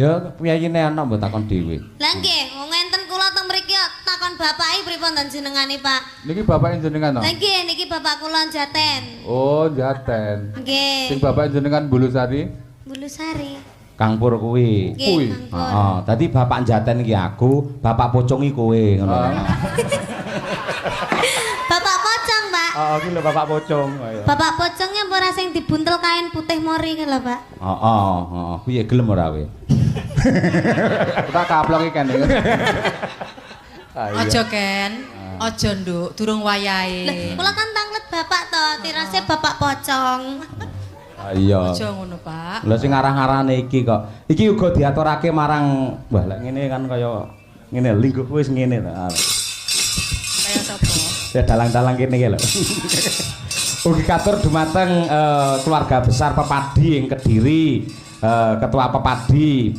Ya piyayine ana mbok takon dhewe. Lah nggih, wong enten kula teng mriki takon bapake pripun ten jenengane, Pak? Niki bapak jenengan to? Lah nggih, niki bapak kula Jaten. Oh, Jaten. Nggih. Sing bapak jenengan Bulusari? Bulusari. Kang Pur kuwi. Kuwi. Nggih, Kang Pur. Heeh, dadi bapak Jaten iki aku, bapak Pocong iki kowe ngono. Bapak Pocong, Pak. Oh, iki lho bapak Pocong. Bapak Pocongnya ora sing dibuntel kain putih mori kan lho, Pak. Heeh, heeh. Piye gelem ora kowe? Kita kaplok iki kan. Aja Ken, aja nduk, durung Lah, wayahe. kula kan tanglet bapak to, tirase bapak Pocong. Iya. Aja ngono, Pak. Lha sing arah-arane iki kok. Iki uga diaturake marang wah lek ngene kan kaya ngene lingkuh wis ngene ta. Kaya sapa? Ya dalang-dalang kene iki lho. Ugi katur dumateng keluarga besar Pepadi ing Kediri, ketua Pepadi